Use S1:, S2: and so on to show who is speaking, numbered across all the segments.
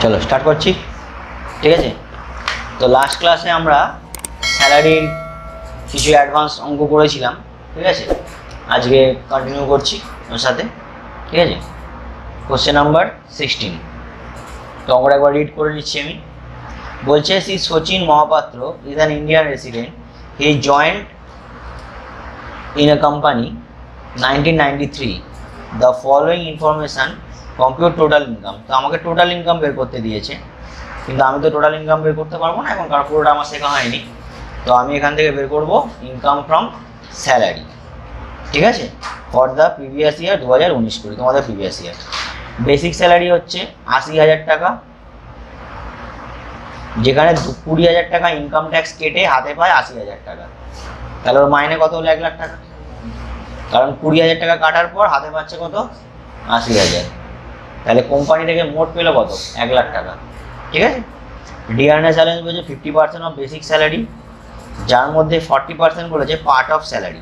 S1: চলো স্টার্ট করছি, ঠিক আছে। তো লাস্ট ক্লাসে আমরা স্যালারির কিছু অ্যাডভান্স অঙ্ক করেছিলাম, ঠিক আছে। আজকে কন্টিনিউ করছি ওর সাথে, ঠিক আছে। কোশ্চেন নাম্বার 16, তো অঙ্কটা একবার রিড করে নিচ্ছি আমি। বলছে Shri Sachin Mohapatra is an Indian resident, he joined in a company 1993. The following information compute total income. তো আমাকে টোটাল ইনকাম বের করতে দিয়েছে, কিন্তু আমি তো টোটাল ইনকাম বের করতে পারবো না এখন, কারণ পুরোটা আমার শেখা হয়নি। তো আমি এখান থেকে বের করব ইনকাম ফ্রম স্যালারি, ঠিক আছে, ফর দ্য প্রিভিয়াস ইয়ার 2019 করি, তোমাদের প্রিভিয়াস ইয়ার। বেসিক স্যালারি হচ্ছে 80,000 টাকা, যেখানে 20,000 টাকা ইনকাম ট্যাক্স কেটে হাতে পায় 80,000 টাকা। তাহলে ওর মাইনে কত হলো? 1,00,000 টাকা, কারণ 20,000 টাকা কাটার পর হাতে পাচ্ছে কত? 80,000। তাহলে কোম্পানি থেকে মোট পেলো কত? 1,00,000 টাকা, ঠিক আছে। ডিআরএস চ্যালেঞ্জ বলেছে 50% অফ বেসিক স্যালারি, যার মধ্যে 40% বলেছে পার্ট অফ স্যালারি,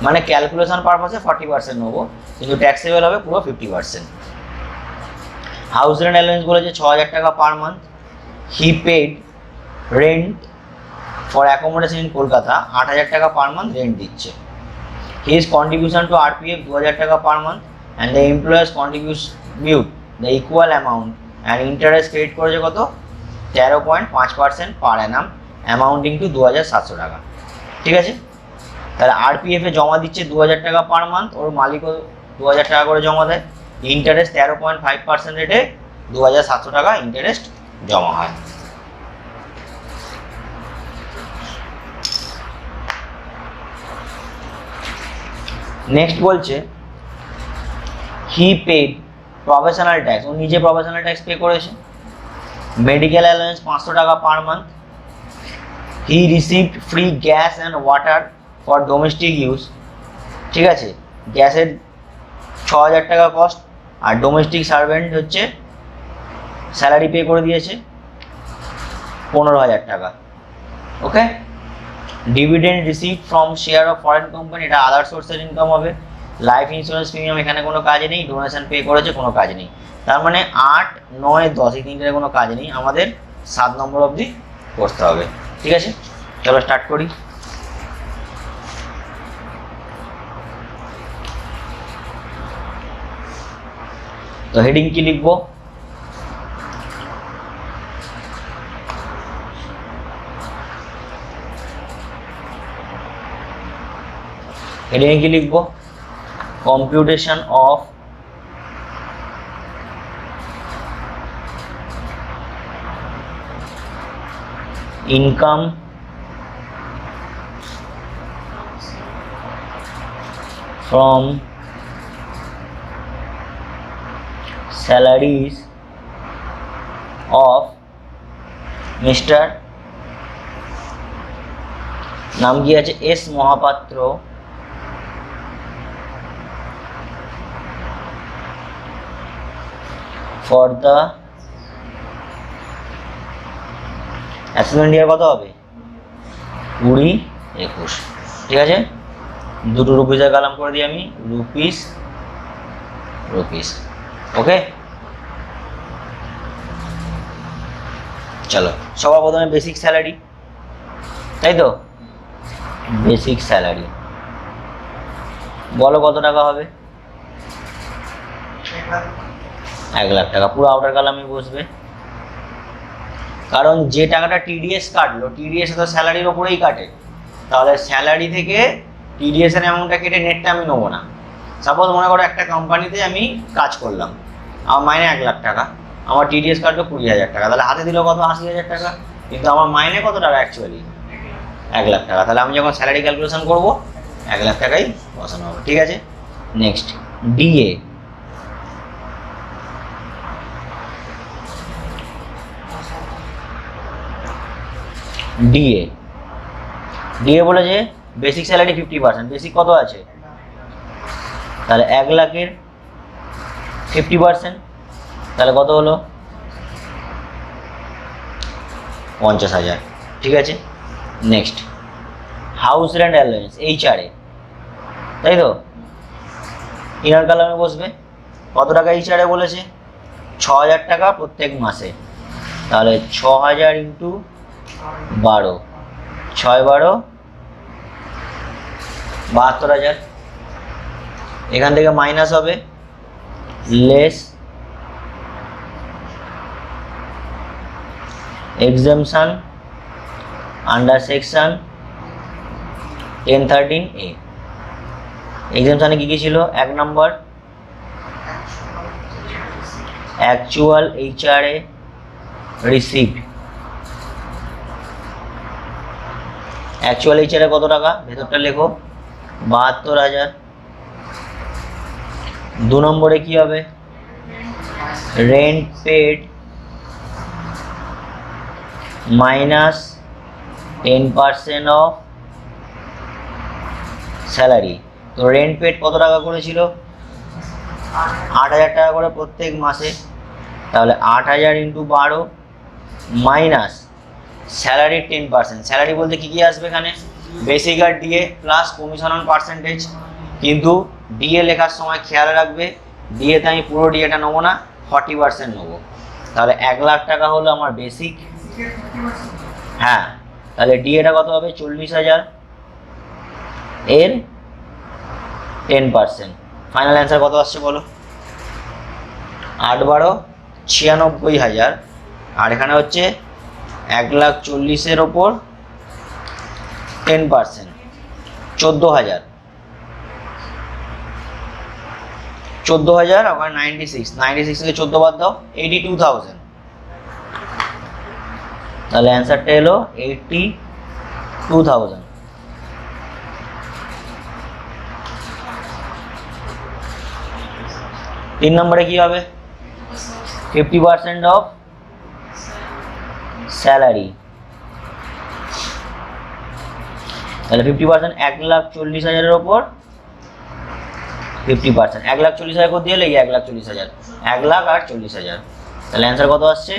S1: মানে ক্যালকুলেশন পারপাসে 40% নেবো, কিন্তু ট্যাক্সেবল হবে পুরো 50%। হাউস রেন্ট অ্যালাউন্স বলেছে 6,000 টাকা per month. He paid rent for accommodation in Kolkata, 8,000 টাকা পার মান্থ রেন্ট দিচ্ছে। His contribution to RPF 2,000 টাকা per month, and the employers contribute the equal amount and interest credit করেছে কত? 13.5% পার Anam, amounting two 2,700 টাকা, ঠিক আছে। তাহলে আরপিএফে জমা দিচ্ছে 2,000 টাকা পার মান্থ, ওর মালিকও 2,000 টাকা করে জমা দেয়। ইন্টারেস্ট 13.5% রেটে 2,700 টাকা ইন্টারেস্ট জমা হয়। নেক্সট বলছে হি পেড প্রফেশনাল ট্যাক্স, ও নিজে প্রফেশনাল ট্যাক্স পে করেছে। মেডিকেল অ্যালাউন্স 500 টাকা per month. He received free gas and water for domestic use, ঠিক আছে। গ্যাসের 6,000 টাকা কস্ট, আর ডোমেস্টিক সার্ভেন্ট হচ্ছে স্যালারি পে করে দিয়েছে 15,000 টাকা, okay. Dividend receive from share of foreign company, এটা আদার সোর্সের ইনকাম হবে। লাইফ ইন্স্যুরেন্স প্রিমিয়াম, এখানে কোনো কাজ নেই। ডোনেশন পে করেছে, কোনো কাজ নেই। তার মানে 8, 9, 10 এই তিনটার কোনো কাজ নেই, আমাদের 7 নম্বর অবধি করতে হবে, ঠিক আছে। চলো স্টার্ট করি। তো হেডিং কি লিখবো? হেডিং কি লিখবো? Computation of income from salaries of mister, নাম কি আছে? S Mohapatra, for the assessment year কত হবে? 20-21, ঠিক আছে। দুটো রুপিসের কালাম করে দিই আমি, রুপিস, ওকে। চলো সবার প্রথমে বেসিক স্যালারি, তাই তো। বেসিক স্যালারি বলো কত টাকা হবে? 1,00,000 টাকা, পুরো আউটার কালামে বসবে, কারণ যে টাকাটা টিডিএস কাটলো, টিডিএস তো স্যালারির ওপরেই কাটে, তাহলে স্যালারি থেকে টিডিএস এর অ্যামাউন্টটা কেটে নেটটা আমি নেবো না। সাপোজ মনে করো একটা কোম্পানিতে আমি কাজ করলাম, আমার মাইনে 1,00,000 টাকা, আমার টিডিএস কাটলো 20,000 টাকা, তাহলে হাতে দিল কত? 80,000 টাকা, কিন্তু আমার মাইনে কত টাকা অ্যাকচুয়ালি? 1,00,000 টাকা। তাহলে আমি যখন স্যালারি ক্যালকুলেশন করবো 1,00,000 টাকাই বসানো হবে, ঠিক আছে। নেক্সট ডিএ, ডিএ বলেছে বেসিক স্যালারি 50%, বেসিক কত আছে? তাহলে 1,00,000-এর 50%, তাহলে কত হলো? 50,000, ঠিক আছে। Next house rent allowance, HRA, তাই তো। ইনার কালামে বসবে কত টাকা এইচআরএ বলেছে? 6,000 টাকা প্রত্যেক মাসে, তাহলে 6,000 ইন্টু 12, 6-12 72,000। এখান থেকে মাইনাস হবে less exemption under section 1013A। এক্সামশনে কি কি ছিল? 1 নম্বর actual HRA received. Actual HRA কত টাকা? ভেতরটা লেখো 72,000। 2 নম্বরে কি হবে? Rent paid minus 10% of salary. তো রেন্ট পেড কত টাকা করেছিল? 8,000 টাকা করে প্রত্যেক মাসে, তাহলে 8,000 ইন্টু 12 মাইনাস স্যালারির 10%। স্যালারি বলতে কী কী আসবে এখানে? বেসিক আর DA plus commission on percentage. কিন্তু ডিএ লেখার সময় খেয়াল রাখবে, ডিএতে আমি পুরো ডিএটা নেবো না, 40% নেবো। তাহলে 1 লাখ টাকা হলো আমার বেসিক। হ্যাঁ, তাহলে ডিএটা কত হবে? 40,000, এর 10%। ফাইনাল অ্যান্সার কত আসছে বলো? 8-12 96,000। আর এখানে হচ্ছে 1,40,000 ওপর 10% 14,000। 14,000 ওখানে 96 থেকে 14 বাদ দাও, 82,000। তাহলে অ্যান্সারটা এলো 82,000। তিন নম্বরে কি হবে? 50% অফ স্যালারি। তাহলে 50% 1,40,000 ওপর 50%। 1,40,000 করে দিয়ে এই 1,40,000, 1 লাখ আর 40,000। তাহলে অ্যান্সার কত আসছে?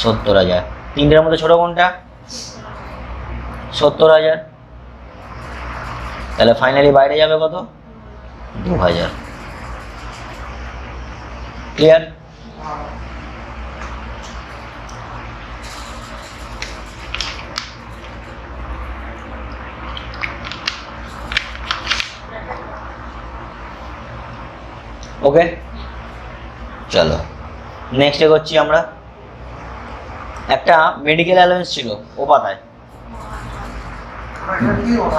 S1: 70,000। তিনটের মধ্যে ছোট কোনটা? 70,000। তাহলে ফাইনালি বাইরে যাবে কত? 2,000। ক্লিয়ার? ওকে, চলো নেক্সট এগোচ্ছি আমরা। একটা মেডিকেল অ্যালাউন্স ছিল ও পাতায়,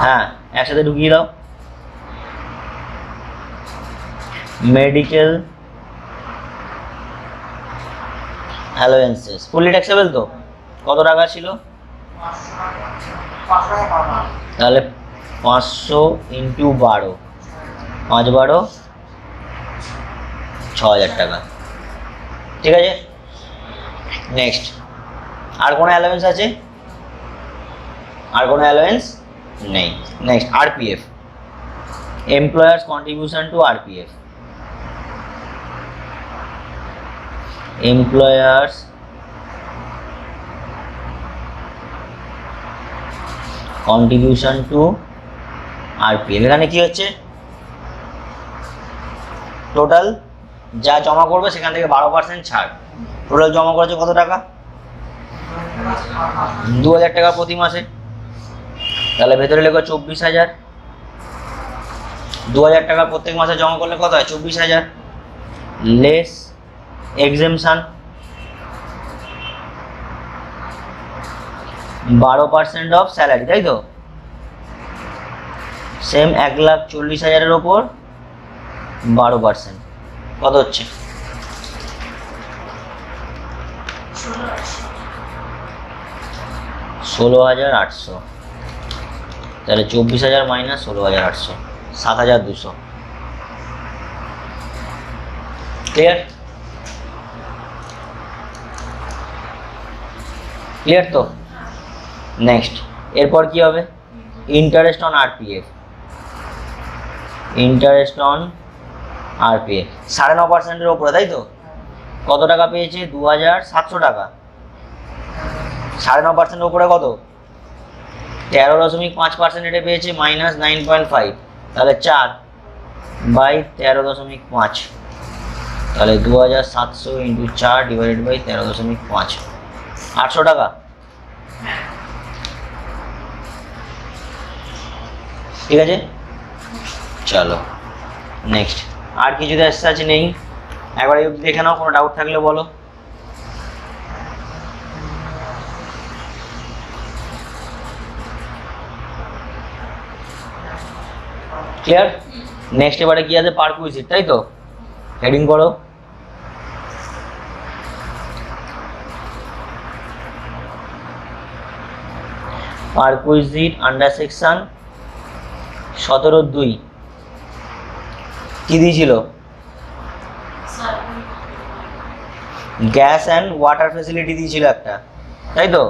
S1: হ্যাঁ একসাথে ঢুকিয়ে দাও। Medical allowances fully taxable. তো কত টাকা ছিল? তাহলে 500 ইন্টু 12, 5-12 6,000 টাকা। ঠিক আছে, নেক্সট। আর কোনো অ্যালাউন্স আছে? আর কোনো অ্যালাউন্স নেই। Next RPF, employers contribution to RPF. Employers contribution to RPF. এখানে কি হচ্ছে? টোটাল যা জমা করবে সেখান থেকে 12% ছাড়। টোটাল জমা করেছে কত টাকা? 2,000 টাকা প্রতি মাসে। তাহলে ভেতরে লেখো 24,000। 2,000 টাকা প্রত্যেক মাসে জমা করলে কত হয়? 24,000 লেস এক্সেমশন 12% অফ স্যালারি, তাই তো? সেম 1,40,000 ওপর 12%, কত হচ্ছে? 16,800। তাহলে 24,000 মাইনাস 16,800, 7,200। ক্লিয়ার? ক্লিয়ার তো? নেক্সট এরপর কি হবে? Interest on RPF. Interest on RPF 9.5%-এর ওপরে, তাই তো? কত টাকা পেয়েছে? 2,700 টাকা। 9.5% ওপরে কত? 13.5% এটা পেয়েছে, মাইনাস 9.5। তাহলে 4/13.5। তাহলে 2700 ইন্টু 4 ডিভাইডেড বাই 13.5, 800 টাকা। ঠিক আছে, চলো নেক্সট। আর কিছু আছে নেই? একবার এই দেখে নাও, কোনো ডাউট থাকলে বলো। ক্লিয়ার? নেক্সট এবারে কি আছে? পারকুইজিট, তাই তো? হেডিং করো। পারকুইজিট আন্ডার সেকশন 17(2) কি দিয়েছিল? গ্যাস অ্যান্ড ওয়াটার ফেসিলিটি দিয়েছিল একটা, তাই তো?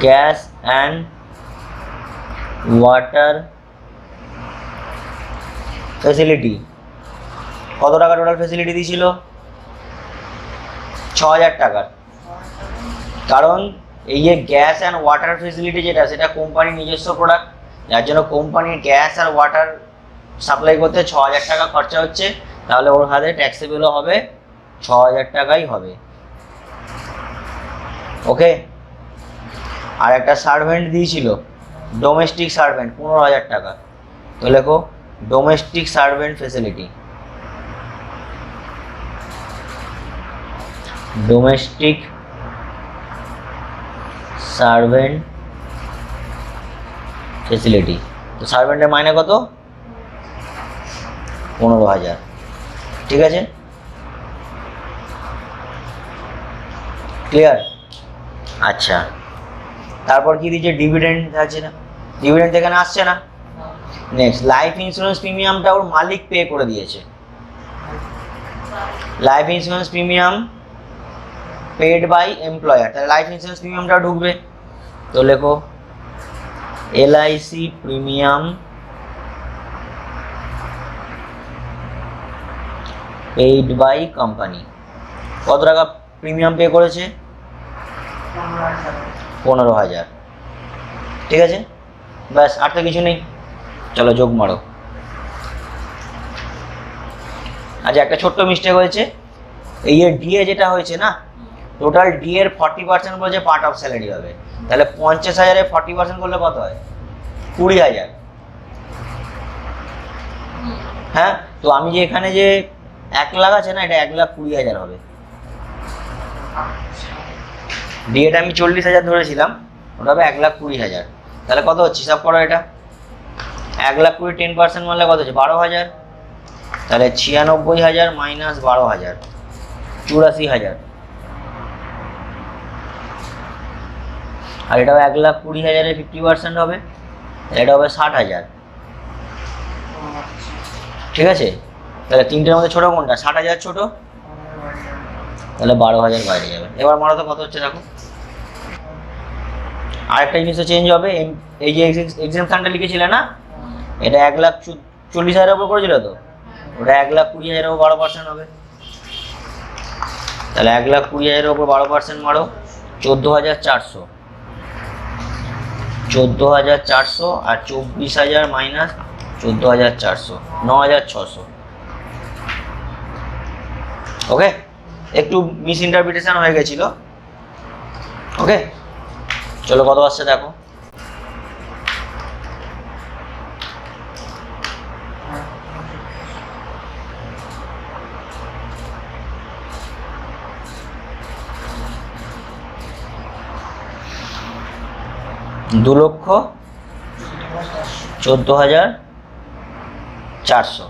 S1: গ্যাস অ্যান্ড ওয়াটার ফেসিলিটি কত টাকা টোটাল ফেসিলিটি দিয়েছিল? 6000 টাকার। কারণ এই যে গ্যাস অ্যান্ড ওয়াটার ফেসিলিটি যেটা, সেটা কোম্পানির নিজস্ব প্রোডাক্ট, যার জন্য কোম্পানির গ্যাস আর ওয়াটার সাপ্লাই করতে 6000 টাকা খরচা হচ্ছে, তাহলে ওর হাতে ট্যাক্সেবলও হবে 6000 টাকাই হবে। ওকে। আর একটা সার্ভেন্ট দিয়েছিল, ডোমেস্টিক সার্ভেন্ট, 15000 টাকা। তো লেখো domestic servant facility. Domestic servant facility. তো সার্ভেন্টের মাইনে কত? 15000। ঠিক আছে, ক্লিয়ার? আচ্ছা, তারপর কি দিচ্ছে? ডিভিডেন্ড আছে না? ডিভিডেন্ড এখানে আসছে না। নেক্সট, লাইফ ইন্স্যুরেন্স প্রিমিয়ামটা ওর মালিক পে করে দিয়েছে। Life insurance premium paid by employer, তাহলে লাইফ ইন্স্যুরেন্স প্রিমিয়ামটা ঢুকবে। তো লেখো LIC premium paid by company. কত টাকা প্রিমিয়াম পে করেছে? 15000। ঠিক আছে, ব্যাস, আর তো কিছু নেই। চলো যোগ মারো। আচ্ছা, একটা ছোট্ট মিস্টেক হয়েছে। এই যে ডিএ যেটা হয়েছে না, টোটাল ডি এর 40% বলছে পার্ট অফ স্যালারি হবে। তাহলে 50,000-এ 40% করলে কত হয়? 20,000। হ্যাঁ, তো আমি যে এখানে যে 1 লাখ আছে না, এটা 1,20,000 হবে। ডিএটা আমি 40,000 ধরেছিলাম, ওটা হবে 1,20,000। তাহলে কত হচ্ছে? হিসাব করো এটা। 1,20,000 10% মারলে কত হচ্ছে? 12,000। তাহলে 96,000 মাইনাস 12,000, 84,000। আর এটাও 1,20,000-এর 50% হবে, এটা হবে 60,000। ঠিক আছে, তাহলে তিনটের মধ্যে ছোটো কোনটা? 60,000 ছোটো, তাহলে 12,000 বাইরে যাবে। এবার মারো তো কত হচ্ছে দেখো। আরেকটা জিনিসও চেঞ্জ হবে। এই যে এক্সামশনটা লিখেছিলে না, এটা 1,40,000-এর উপর করেছিল, তো ওটা 1,20,000-এর উপর 12% হবে। তাহলে 1,20,000-এর উপর 12% মারো, 14,400। 14,400 আর 24,000 মাইনাস 14,400, 9,600। ওকে, একটু মিস ইন্টারপ্রিটেশন হয়ে গেছিল। ওকে, চলো কত আসছে দেখো। দু লক্ষ 14,400।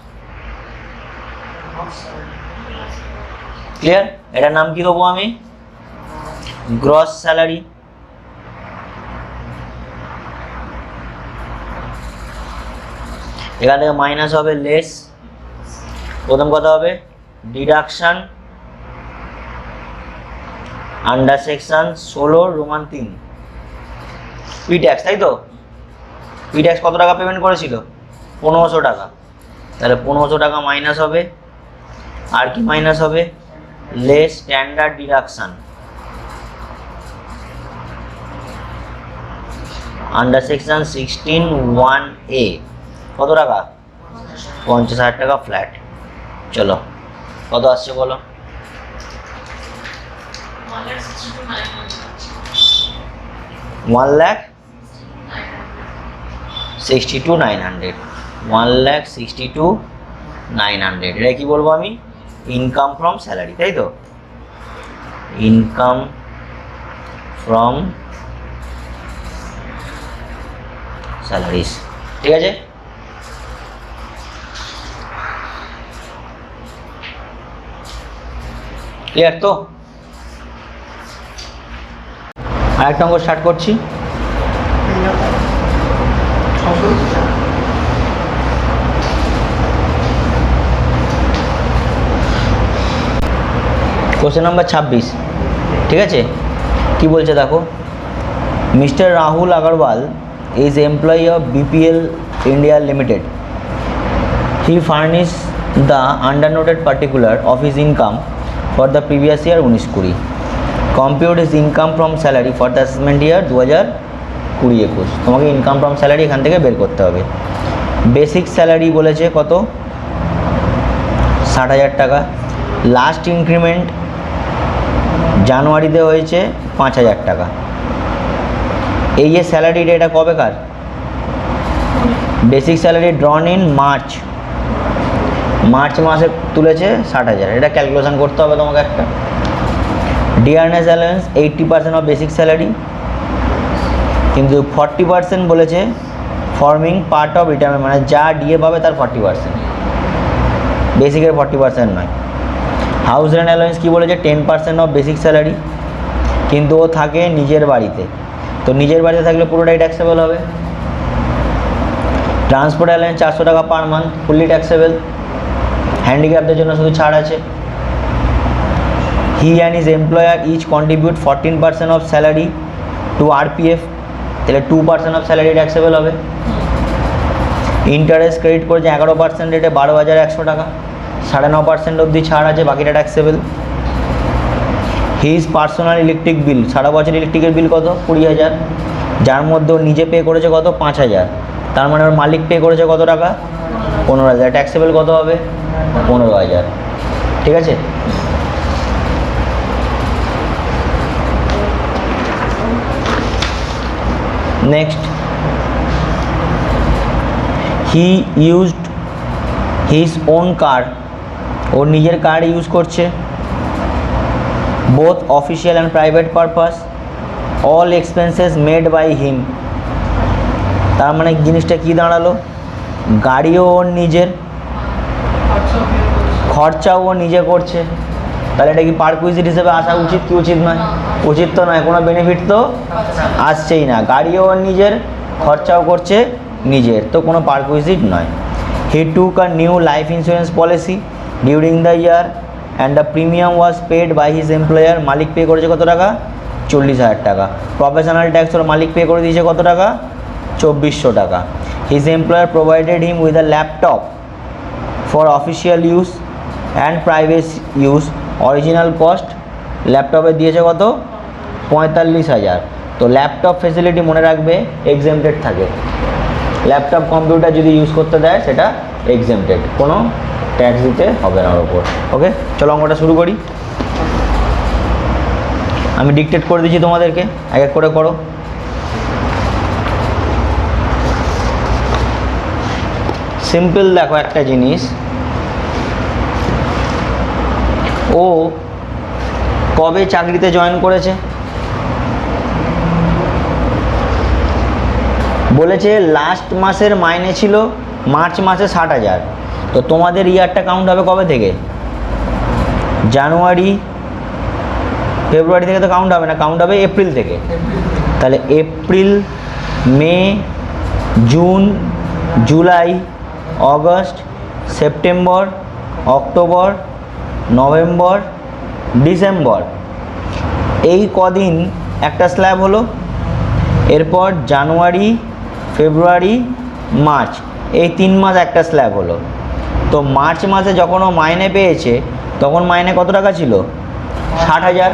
S1: ক্লিয়ার? এটার নাম কি দেবো আমি? Gross salary. এখান থেকে মাইনাস হবে লেস। প্রথম কথা হবে deduction under section 16 Roman 3 P tax, তাই তো? পি ট্যাক্স কত টাকা পেমেন্ট করেছিল? 1500 টাকা। তাহলে 1500 টাকা মাইনাস হবে, আর কি মাইনাস হবে? Less standard deduction under section 16(1)(a) কত টাকা? 50,000 টাকা ফ্ল্যাট। চলো কত আসছে বলো? 1,62,900 1,62,900 এটা কি বলবো আমি? ইনকাম ফ্রম স্যালারি, তাই তো? ইনকাম ফ্রম স্যালারিজ, ঠিক আছে? ক্লিয়ার তো? আরেকটা অঙ্ক স্টার্ট করছি। কোশ্চেন নাম্বার 26, ঠিক আছে? কি বলছে দেখো, mister Rahul Agarwal is employee of BPL India limited. He furnish the undernoted particular of his income for the previous year 19-20। Compute is income from salary for the assessment ইয়ার 2020-21। তোমাকে ইনকাম ফ্রম স্যালারি এখান থেকে বের করতে হবে। বেসিক স্যালারি বলেছে কত? 60,000 টাকা। Last increment জানুয়ারিতে হয়েছে 5,000 টাকা। এই যে স্যালারিটা, এটা কবেকার? Basic salary drawn in March মাসে তুলেছে 60,000। এটা ক্যালকুলেশন করতে হবে তোমাকে একটা। Dearness allowance 80% of basic salary, কিন্তু 40% বলেছে ফর্মিং পার্ট অফ রিটায়ারমেন্ট, মানে যা ডিএ পাবে তার 40%, বেসিকের 40% নয়। হাউস রেন্ট অ্যালাউন্স কী বলেছে? 10% অফ বেসিক স্যালারি, কিন্তু ও থাকে নিজের বাড়িতে, তো নিজের বাড়িতে থাকলে পুরোটাই ট্যাক্সেবল হবে। ট্রান্সপোর্ট অ্যালাউন্স 400 টাকা পার মান্থ, ফুললি ট্যাক্সেবল। হ্যান্ডিক্যাপদের জন্য শুধু ছাড় আছে। He and his employer each contribute 14% of salary to RPF, তাহলে 2% অফ স্যালারি ট্যাক্সেবল হবে। ইন্টারেস্ট ক্রেডিট করেছে 11% রেটে 12,100 টাকা, 9.5% অবধি ছাড় আছে, বাকিটা taxable. His personal electric bill, সারা বছর ইলেকট্রিকের বিল কত? 20,000, যার মধ্যে নিজে পে করেছে কত? 5,000, তার মানে ওর মালিক পে করেছে কত টাকা? 15,000। ট্যাক্সেবল কত হবে? 15,000, ঠিক আছে? Next, he used his own car, ওর নিজের কার ইউজ করছে। Both official and private purpose, all expenses made by him. তার মানে জিনিসটা কি দাঁড়ালো? গাড়িও ওর নিজের, খরচাও ও নিজে করছে, তাহলে এটা কি পারকুইজিট হিসেবে আসা উচিত কি উচিত নয়? উচিত তো নয়, কোনো বেনিফিট তো আসছেই না। গাড়িও ওর নিজের, খরচাও করছে নিজের, তো কোনো পারকুইজিট নয়। He took a new life insurance policy during the year and the premium was paid by his employer. মালিক পে করেছে কত টাকা? 40,000 টাকা। প্রফেশনাল ট্যাক্স ওর মালিক পে করে দিয়েছে কত টাকা? 2,400 টাকা। His employer provided him with a laptop for official use and private use. Original cost ল্যাপটপে দিয়েছে কত? 45,000। তো ল্যাপটপ ফেসিলিটি মনে রাখবে এক্সেমটেড থাকে। ল্যাপটপ কম্পিউটার যদি ইউজ করতে দেয় সেটা এক্সেমটেড, কোনো ট্যাক্স দিতে হবে না ওর ওপর। ওকে, চলো অঙ্কটা শুরু করি। আমি ডিকটেট করে দিচ্ছি তোমাদেরকে, এক এক করে করো। সিম্পল দেখো একটা জিনিস, ও কবে চাকরিতে জয়েন করেছে? বলেছে লাস্ট মাসের মাইনে ছিল মার্চ মাসে 60,000, তো তোমাদের ইয়ারটা কাউন্ট হবে কবে থেকে? জানুয়ারি ফেব্রুয়ারি থেকে তো কাউন্ট হবে না, কাউন্ট হবে এপ্রিল থেকে। তাহলে April, May, June, July, August, September, October, November, December, এই কদিন একটা স্ল্যাব হলো। এরপর জানুয়ারি, ফেব্রুয়ারি, মার্চ, এই 3 মাস একটা স্ল্যাব হলো। তো মার্চ মাসে যখন ও মাইনে পেয়েছে তখন মাইনে কত টাকা ছিল? 60,000।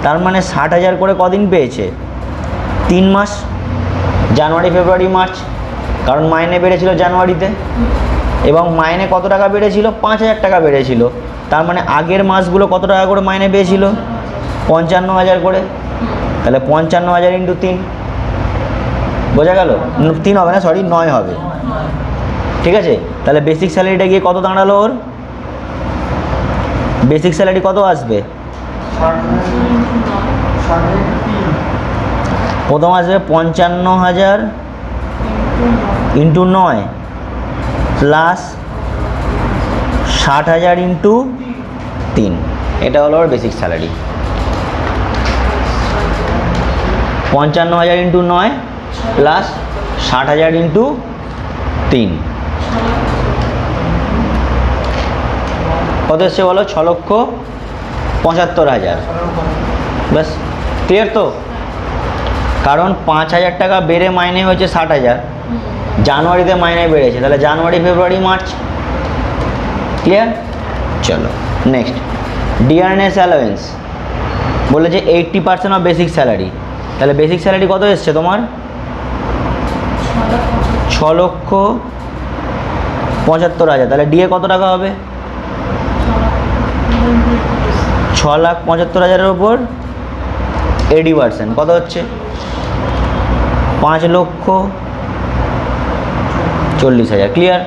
S1: তার মানে 60,000 করে কদিন পেয়েছে? 3 মাস, জানুয়ারি, ফেব্রুয়ারি, মার্চ, কারণ মাইনে বেড়েছিল জানুয়ারিতে। এবং মাইনে কত টাকা বেড়েছিল? 5,000 টাকা বেড়েছিল। তার মানে আগের মাসগুলো কত টাকা করে মাইনে পেয়েছিল? 55,000 করে। তাহলে 55,000 ইন্টু 3, বোঝা গেল? 3 হবে না, সরি 9 হবে, ঠিক আছে? তাহলে বেসিক স্যালারিটা গিয়ে কত দাঁড়ালো ওর? বেসিক স্যালারি কত আসবে? প্রথম আসবে 55,000 ইন্টু 9 প্লাস 60,000 ইন্টু 3, এটা হলো ওর basic salary. 55,000 into 9 plus 60,000 into 3, কত এসছে বলো? 6,75,000। ব্যাস, ক্লিয়ার তো? কারণ 5,000 টাকা বেড়ে মাইনে হয়েছে 60,000, জানুয়ারিতে মাইনে বেড়েছে, তাহলে জানুয়ারি, ফেব্রুয়ারি, মার্চ। ক্লিয়ার? চলো নেক্সট, ডিয়ারনেস অ্যালাওয়েন্স বলেছে 80% অফ বেসিক স্যালারি। তাহলে বেসিক স্যালারি কত এসছে তোমার? 6,75,000। তাহলে ডিএ কত টাকা হবে? 6,75,000-এর ওপর 80% কত হচ্ছে? 5,40,000। ক্লিয়ার?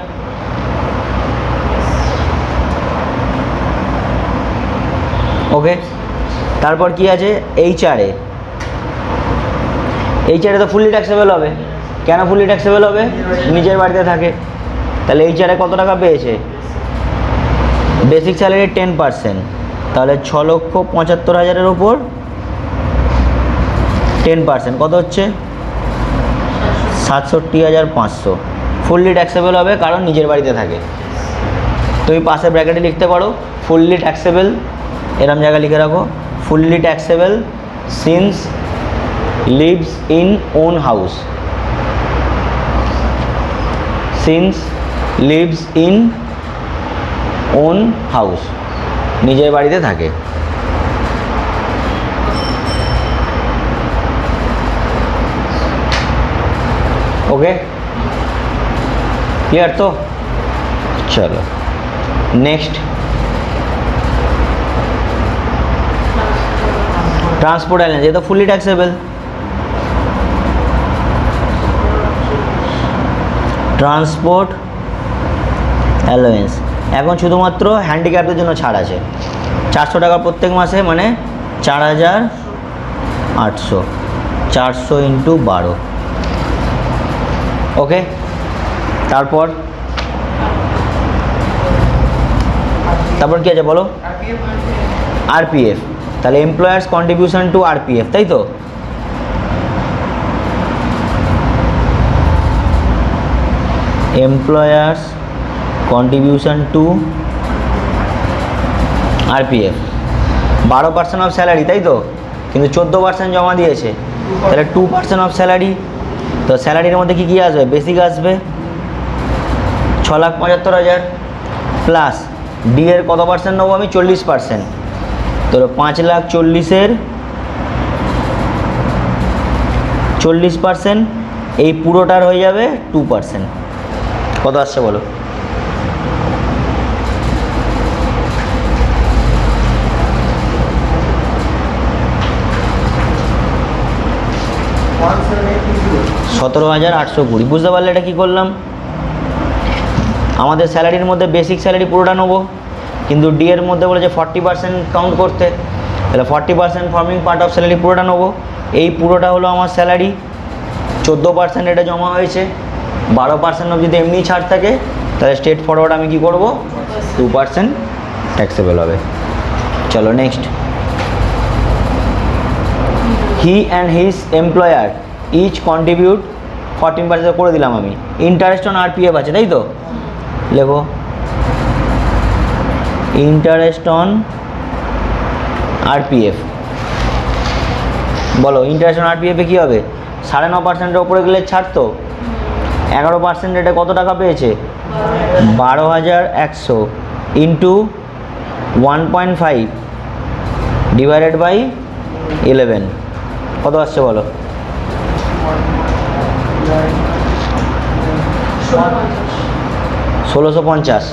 S1: ওকে, তারপর কি আছে? এইচআরএ। এইচআরএ তো ফুললি ট্যাক্সেবল হবে। কেন ফুললি ট্যাক্সেবল হবে? নিজের বাড়িতে থাকে। তাহলে এইচআরএ কত টাকা পেয়েছে? বেসিক স্যালারির 10%, তাহলে 6,75,000-এর ওপর 10% কত হচ্ছে? 67,500। ফুললি ট্যাক্সেবল হবে কারণ নিজের বাড়িতে থাকে। তুমি পাশে ব্র্যাকেটে লিখতে পারো ফুললি ট্যাক্সেবল, এরম জায়গায় লিখে রাখো fully taxable since lives in on house, since lives in on house, নিজের বাড়িতে থাকে। ওকে, ক্লিয়ার তো? চলো নেক্সট, ট্রান্সপোর্ট অ্যালাউন্স, ये तो ফুললি ট্যাক্সেবল। ট্রান্সপোর্ট অ্যালাউন্স এখন শুধুমাত্র হ্যান্ডিক্যাপদের জন্য ছাড় আছে, 400 টাকা প্রত্যেক মাসে, মানে 4,800, 400 ইন্টু 12। ওকে, তারপর কি আছে বলো? আরপিএফ। তাহলে এমপ্লয়ার্স কন্ট্রিবিউশন টু আরপিএফ, তাই তো? Employers contribution to RPF 12% of salary, তাই তো? কিন্তু 14% জমা দিয়েছে, তাহলে 2% অফ স্যালারি। তো স্যালারির মধ্যে কী কী আসবে? বেসিক আসবে 6,75,000 প্লাস ডি এর কত পার্সেন্ট নেবো আমি? 40%। তো 5,40,000-এর 40%, এই পুরোটার হয়ে যাবে 2%। কত আসছে বলো? $17,820। বুঝতে পারলে এটা কী করলাম? আমাদের স্যালারির মধ্যে বেসিক স্যালারি পুরোটা নেবো, কিন্তু ডি এর মধ্যে বলেছে 40% কাউন্ট করতে, তাহলে 40% ফর্মিং পার্ট অফ স্যালারি পুরোটা নেবো। এই পুরোটা হলো আমার স্যালারি, 14% এটা জমা হয়েছে, 12% অব যদি এমনি ছাড় থাকে তাহলে স্ট্রেট ফরওয়ার্ড আমি কি করব? 2% ট্যাক্সেবল হবে। চলো next, he and his employer each contribute 14% করে দিলাম আমি। ইন্টারেস্ট অন আরপিএফ আছে, তাই তো? লেখো ইন্টারেস্ট অন আরপিএফ। বলো ইন্টারেস্ট অন আরপিএফে কী হবে? 9.5%-এর ওপরে গেলে ছাড় তো। 11% রেটে কত টাকা পেয়েছে? 12,100 ইন্টু 1.5 ডিভাইডেড বাই 11 কত আসছে বলো? 1,650।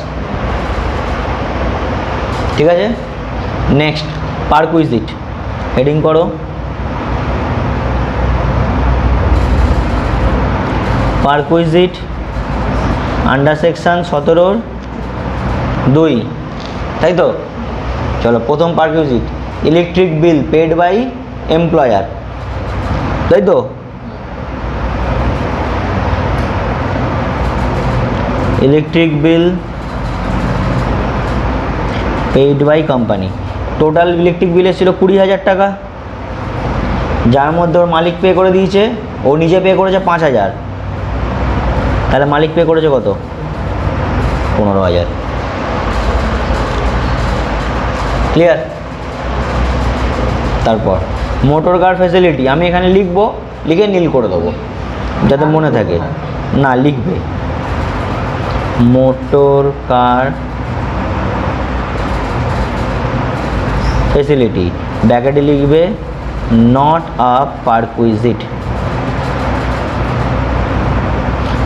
S1: ঠিক আছে। নেক্সট পারকুইজিট, হেডিং করো পারকুইজিট আন্ডার সেকশন 17(2), তাই তো। চলো প্রথম perquisite, electric bill paid by employer, তাই তো। Electric bill paid by company, total electric bill ছিল 20,000 টাকা, যার মধ্যে ওর মালিক পে করে দিয়েছে, ও নিজে পে করেছে 5,000, তাহলে মালিক পে করেছে কত? 15,000। ক্লিয়ার? তারপর মোটর কার ফ্যাসিলিটি, আমি এখানে লিখবো, লিখে নীল করে দেবো যাতে মনে থাকে। না, লিখবে মোটর কার ফ্যাসিলিটি, ব্র্যাকেটে লিখবে নট আ পারকুইজিট,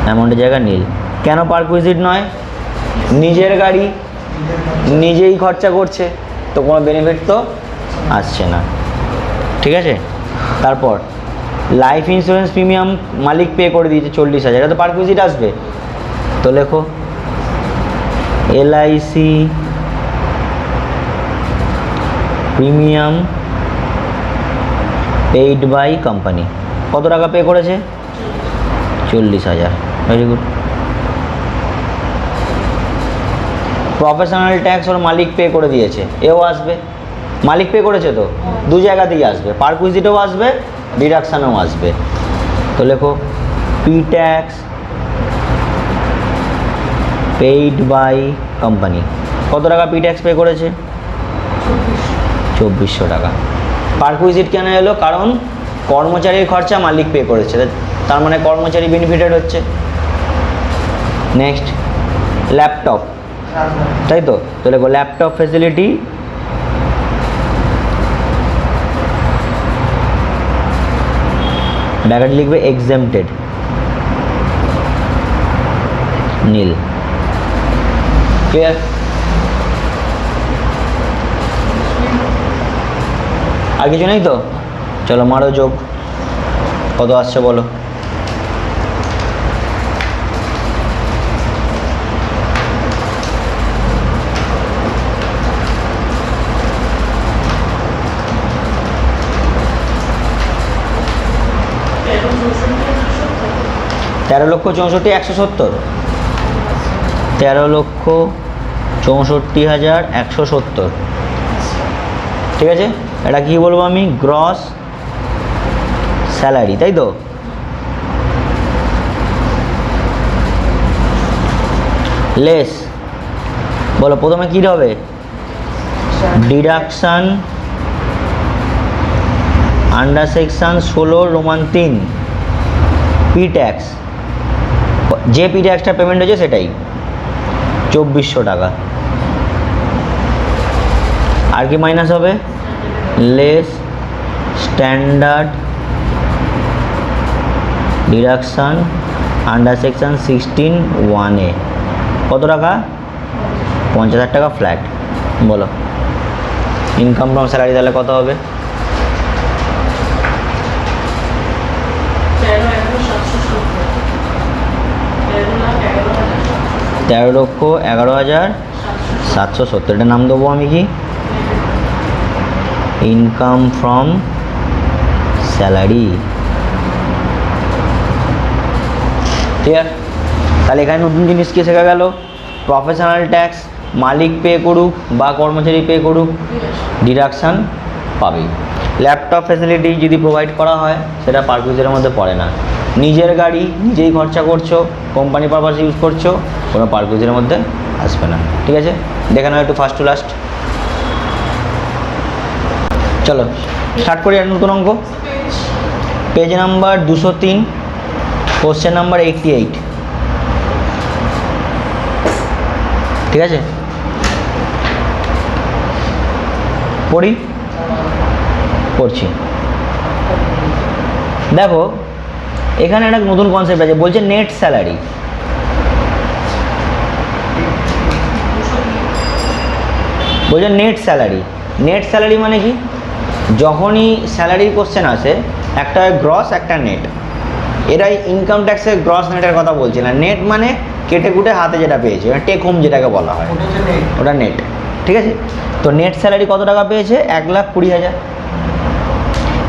S1: অ্যামাউন্টের জায়গায় নীল। কেন পারকুইজিট নয়? নিজের গাড়ি, নিজেই খরচা করছে, তো কোনো বেনিফিট তো আসছে না, ঠিক আছে। তারপর লাইফ ইন্স্যুরেন্স প্রিমিয়াম মালিক পে করে দিয়েছে 40,000, এটা তো পারকুইজিট আসবে, তো লেখো LIC premium paid by company, কত টাকা পে করেছে? 40,000, ভেরি গুড। প্রফেশনাল ট্যাক্স ওর মালিক পে করে দিয়েছে, এও আসবে, মালিক পে করেছে তো, দু জায়গাতেই আসবে, পারকুইজিটেও আসবে, ডিডাকশানেও আসবে। তো লেখো P tax paid by company, কত টাকা পি ট্যাক্স পে করেছে? 2400 টাকা। পারকুইজিট কেন এলো? কারণ কর্মচারীর খরচা মালিক পে করেছে, তার মানে কর্মচারী বেনিফিটেড হচ্ছে। নেক্সট ল্যাপটপ, তাই তো, তো লেখো ল্যাপটপ ফ্যাসিলিটি ব্র্যাকেট লিখবে এক্সেমটেড, নীল। ক্লিয়ার? আর কিছু নেই তো? চলো মারো যোগ, কত আসছে বলো। তেরো লক্ষ 64,170, 13,64,170, ঠিক আছে। এটা কি বলবো আমি? গ্রস স্যালারি, তাই তো। লেস, বলো প্রথমে কী হবে? Deduction under section 16(3) P tax, যে পি ট্যাক্সটা পেমেন্ট হয়েছে সেটাই 2400 টাকা। আর কি মাইনাস হবে? Less standard deduction under section 16(1)(a), কত টাকা? 50,000 টাকা ফ্ল্যাট। বলো ইনকাম ফ্রম স্যালারি তাহলে কত হবে? 13,11,770, এটার নাম দেবো আমি কি? Income from salary. ক্লিয়ার? তাহলে এখানে নতুন জিনিস কি শেখা গেল? প্রফেশনাল ট্যাক্স মালিক পে করুক বা কর্মচারী পে করুক, ডিডাকশান পাবেই। ল্যাপটপ ফ্যাসিলিটি যদি প্রোভাইড করা হয় সেটা পারকুইজিটের মধ্যে পড়ে না। নিজের গাড়ি নিজেই খরচা করছো, কোম্পানি পারপাস ইউজ করছো, কোনো পারকুইজিটের মধ্যে আসবে না, ঠিক আছে। দেখে নাও একটু ফার্স্ট টু লাস্ট। চলো স্টার্ট করি আর নতুন অঙ্ক। পেজ নাম্বার 203, কোশ্চেন নাম্বার 88, ঠিক আছে। পড়ছি। দেখো এখানে একটা নতুন কনসেপ্ট আছে, বলছে নেট স্যালারি। বলছে নেট স্যালারি। নেট স্যালারি মানে কি, যখনই স্যালারির কোশ্চেন আসে একটা গ্রস একটা নেট, এরাই ইনকাম ট্যাক্সের গ্রস নেটের কথা বলছে না। নেট মানে কেটে কুটে হাতে যেটা পেয়েছে, টেক হোম যেটাকে বলা হয়, ওটা নেট। ঠিক আছে, তো নেট স্যালারি কত টাকা পেয়েছে? 1,20,000।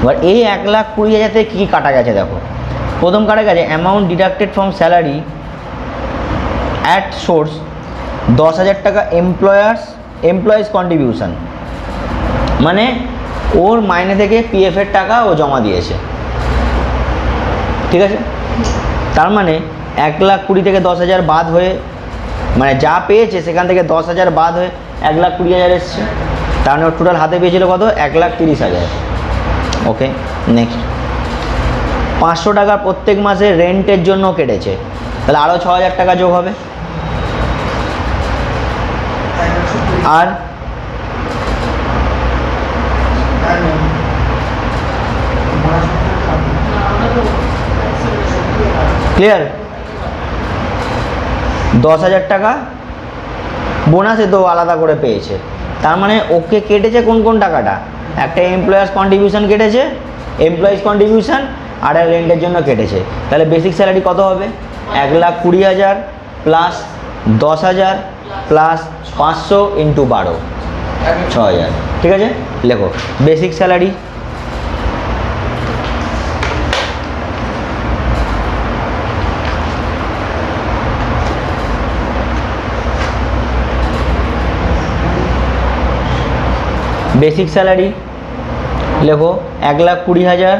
S1: এবার এই 1,20,000 থেকে কী কাটা গেছে দেখো। প্রথম কাটা গেছে amount deducted from salary at source 10,000 টাকা এমপ্লয়িজ কন্ট্রিবিউশন, মানে ওর মাইনে থেকে পিএফের টাকা ও জমা দিয়েছে। ঠিক আছে, তার মানে 1,20,000 থেকে 10,000 বাদ হয়ে, মানে যা পেয়েছে সেখান থেকে 10,000 বাদ হয়ে 1,20,000 এসছে। তার মানে ওর টোটাল হাতে পেয়েছিল কত? 1,30,000। ওকে, নেক্সট 500 টাকা প্রত্যেক মাসে রেন্টের জন্য কেটেছে, তাহলে আরও 6,000 টাকা যোগ হবে। আর ক্লিয়ার? 10,000 টাকা বোনাসে তো আলাদা করে পেয়েছে, তার মানে ওকে কেটেছে কোন কোন টাকাটা? একটা এমপ্লয়ার্স কন্ট্রিবিউশন কেটেছে, এমপ্লয়িজ কন্ট্রিবিউশন, আর রেন্টের জন্য কেটেছে। তাহলে বেসিক স্যালারি কত হবে? 1,20,000 প্লাস 10,000 প্লাস 500 ইন্টু 12, 6,000। ঠিক আছে, লেখো বেসিক স্যালারি बेसिक सैलरी लेखो 1,20,000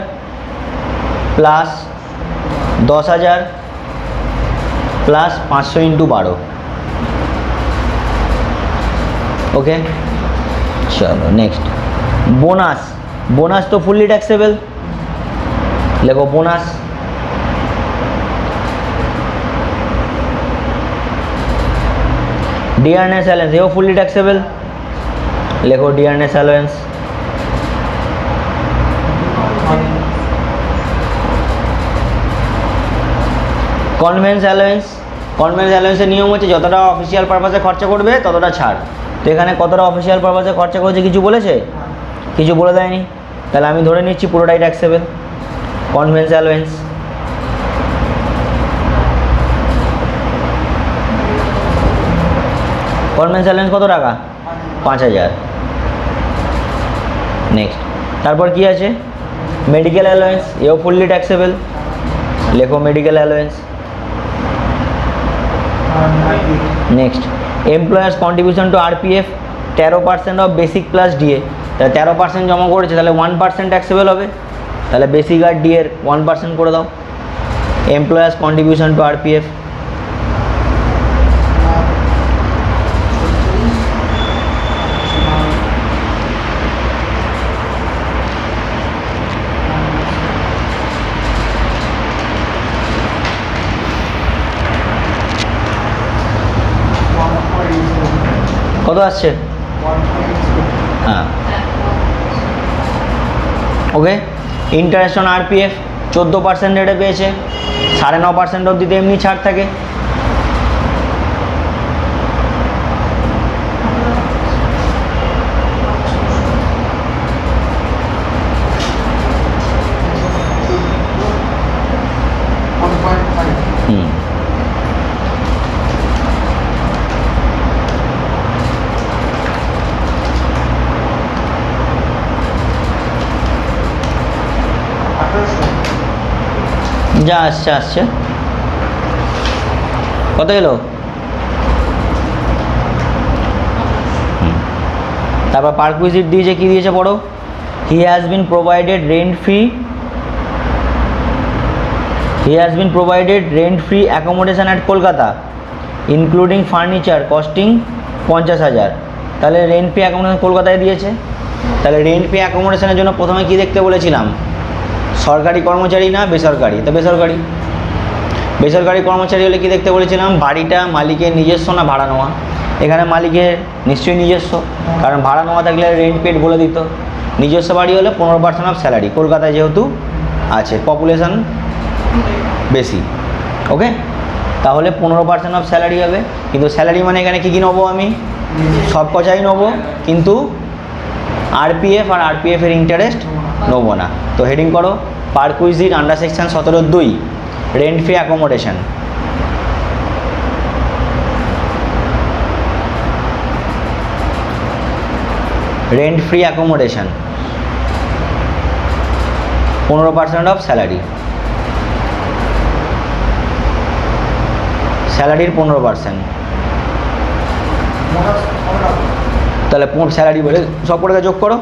S1: प्लस 10,000 प्लस 500 इंटू 12। ओके, चलो नेक्स्ट बोनस। बोनस तो फुल्ली टैक्सेबल, लेखो बोनस डियरनेस अलाउंस, ये फुल्ली टैक्सेबल, लेखो dearness allowance. Conveyance allowance, conveyance অ্যালাউন্সের নিয়ম হচ্ছে যতটা অফিসিয়াল পারপাসে খরচা করবে ততটা ছাড়। তো এখানে কতটা অফিসিয়াল পারপাসে খরচা করেছে কিছু বলেছে? কিছু বলে দেয়নি, তাহলে আমি ধরে নিচ্ছি পুরোটাই taxable. Convince allowance convince allowance কত টাকা? 5,000। নেক্সট তারপর কি আছে? মেডিকেল অ্যালাউন্স, এও ফুললি ট্যাক্সেবল, লেখো medical allowance. Next employers contribution to RPF 13% of basic plus DA, তাহলে 13% জমা করেছে, তাহলে 1% ট্যাক্সেবল হবে। তাহলে বেসিক আর ডিএর 1% করে দাও। এমপ্লয়ার্স কন্ট্রিবিউশন টু আরপিএফ কত আসছে? হ্যাঁ, ওকে। ইন্টারেস্ট অন আরপিএফ 14% রেটে পেয়েছে, 9.5% অবধিতে এমনি ছাড় থাকে। যা আসছে আসছে, কত এলো? তারপর পারকুইজিট দিয়েছে, কি দিয়েছে পড়ো? He has been provided rent free accommodation at Kolkata including furniture costing 50,000। তাহলে রেন্ট ফ্রি অ্যাকোমোডেশন কলকাতায় দিয়েছে। তাহলে রেন্ট ফ্রি অ্যাকোমোডেশনের জন্য প্রথমে কি দেখতে বলেছিলাম? সরকারি কর্মচারী না বেসরকারি? তো বেসরকারি। বেসরকারি কর্মচারী হলে কি দেখতে বলেছিলাম? বাড়িটা মালিকের নিজস্ব না ভাড়া নেওয়া? এখানে মালিকের নিশ্চয়ই নিজস্ব, কারণ ভাড়া নেওয়া থাকলে রেন্ট পেড বলে দিত। নিজস্ব বাড়ি হলে 15% অফ স্যালারি, কলকাতায় যেহেতু আছে পপুলেশন বেশি। ওকে, তাহলে 15% অফ স্যালারি হবে। কিন্তু স্যালারি মানে এখানে কী কী নেবো আমি? সব কচাই নেবো, কিন্তু আরপিএফ আর আরপিএফ এর ইন্টারেস্ট নেবো না। তো হেডিং করো perquisite under section 17(2) rent free accommodation. Rent free accommodation 15% of salary, স্যালারির 15%। তাহলে স্যালারি বলে সব করে যোগ করো।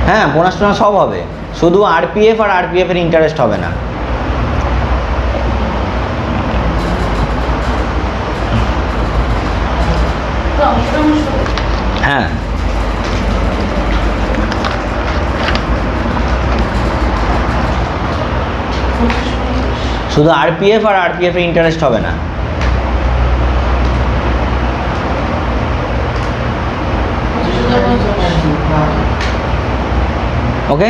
S1: হ্যাঁ বোনাস টোনাস সব হবে, শুধু আরপিএফ আর আরপিএফ এর ইন্টারেস্ট হবে না। হ্যাঁ শুধু আরপিএফ আর আরপিএফ এর ইন্টারেস্ট হবে না। ওকে,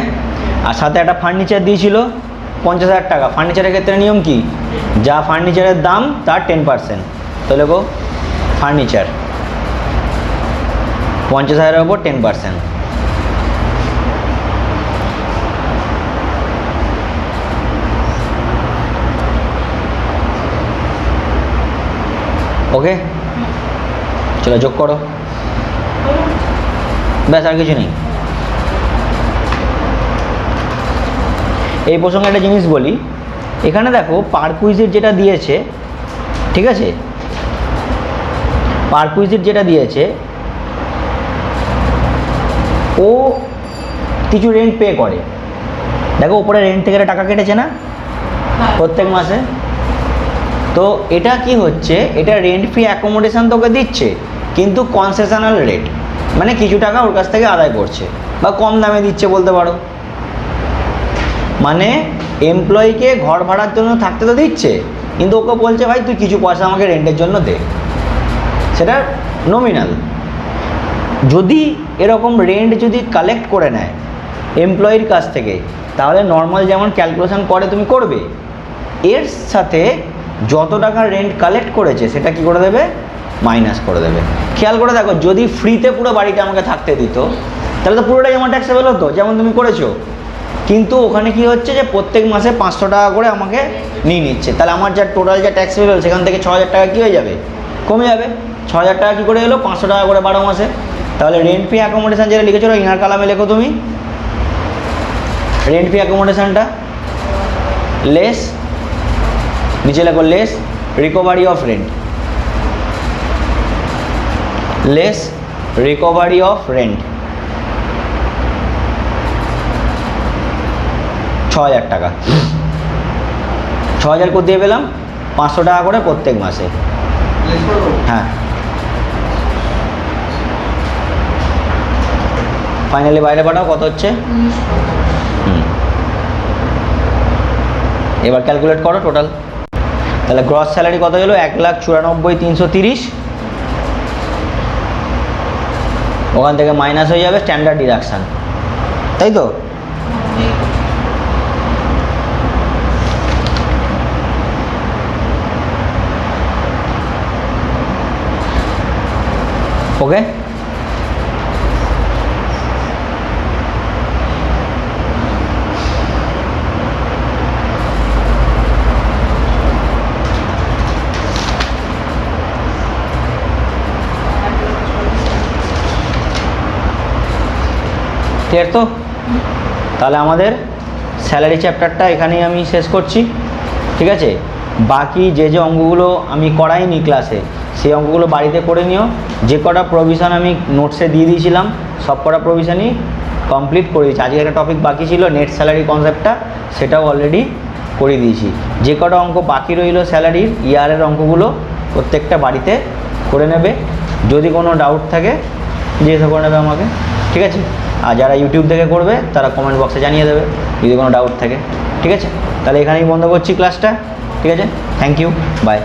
S1: আর সাথে একটা ফার্নিচার দিয়েছিল 50,000 টাকা। ফার্নিচারের ক্ষেত্রে নিয়ম কি, যা ফার্নিচারের দাম তার 10%। তো লেখো ফার্নিচার 50,000-এর ওপর 10%। ওকে, চলো যোগ করো, ব্যাস আর কিছু নেই। এই প্রসঙ্গে একটা জিনিস বলি, এখানে দেখো পারকুইজিট যেটা দিয়েছে, ঠিক আছে, পারকুইজিট যেটা দিয়েছে ও কিছু রেন্ট পে করে। দেখো উপরে রেন্ট থেকে টাকা কেটেছে না প্রত্যেক মাসে। তো এটা কি হচ্ছে, এটা রেন্ট ফ্রি অ্যাকোমোডেশন তোকে দিচ্ছে, কিন্তু কনসেশনাল রেট, মানে কিছু টাকা ওর কাছ থেকে আদায় করছে বা কম দামে দিচ্ছে বলতে পারো। মানে এমপ্লয়িকে ঘর ভাড়ার জন্য থাকতে তো দিচ্ছে, কিন্তু ওকে বলছে ভাই তুই কিছু পয়সা আমাকে রেন্টের জন্য দে, সেটা নমিনাল। যদি এরকম রেন্ট যদি কালেক্ট করে নেয় এমপ্লয়ির কাছ থেকে, তাহলে নর্মাল যেমন ক্যালকুলেশন করে তুমি করবে, এর সাথে যত টাকা রেন্ট কালেক্ট করেছে সেটা কি করে দেবে, মাইনাস করে দেবে। খেয়াল করে দেখো, যদি ফ্রিতে পুরো বাড়িটা আমাকে থাকতে দিত তাহলে তো পুরোটাই আমার ট্যাক্সেবল হতো, যেমন তুমি করেছো। কিন্তু ওখানে কি হচ্ছে যে প্রত্যেক মাসে 500 টাকা করে আমাকে নিয়ে নিচ্ছে, তাহলে আমার যা টোটাল যা ট্যাক্সেবল সেখান থেকে 6,000 টাকা কী হয়ে যাবে, কমে যাবে। 6,000 টাকা কী করে এলো, 500 টাকা করে 12 মাসে। তাহলে রেন্ট ফ্রি অ্যাকোমোডেশন যেটা লিখেছো ইনার কালামে লেখো তুমি, রেন্ট ফ্রি অ্যাকোমোডেশনটা লেস, নিচে লেখো less recovery of rent, less recovery of rent 6,000 টাকা। 6,000 করে দিয়ে পেলাম 500 টাকা করে প্রত্যেক মাসে। হ্যাঁ ফাইনালি বাইরে পাঠাও কত হচ্ছে। এবার ক্যালকুলেট করো টোটাল। তাহলে গ্রস স্যালারি কত হলো, 1,94,330। ওখান থেকে মাইনাস হয়ে যাবে স্ট্যান্ডার্ড ডিডাকশান, তাই তো। ওকে, ক্লিয়ার তো। তাহলে আমাদের স্যালারি চ্যাপ্টারটা এখানেই আমি শেষ করছি, ঠিক আছে। বাকি যে যে অঙ্কগুলো আমি করাইনি ক্লাসে, সেই অঙ্কগুলো বাড়িতে করে নিও। যে কটা প্রভিশন আমি নোটসে দিয়ে দিয়েছিলাম সব কটা প্রভিশনই কমপ্লিট করে দিয়েছি। আজকে একটা টপিক বাকি ছিল নেট স্যালারি কনসেপ্টটা, সেটাও অলরেডি করে দিয়েছি। যে কটা অঙ্ক বাকি রইল স্যালারির ইয়ারের অঙ্কগুলো প্রত্যেকটা বাড়িতে করে নেবে। যদি কোনো ডাউট থাকে জিজ্ঞাসা করে নেবে আমাকে, ঠিক আছে। আর যারা ইউটিউব থেকে করবে তারা কমেন্ট বক্সে জানিয়ে দেবে যদি কোনো ডাউট থাকে, ঠিক আছে। তাহলে এখানেই বন্ধ করছি ক্লাসটা, ঠিক আছে। Thank you, by.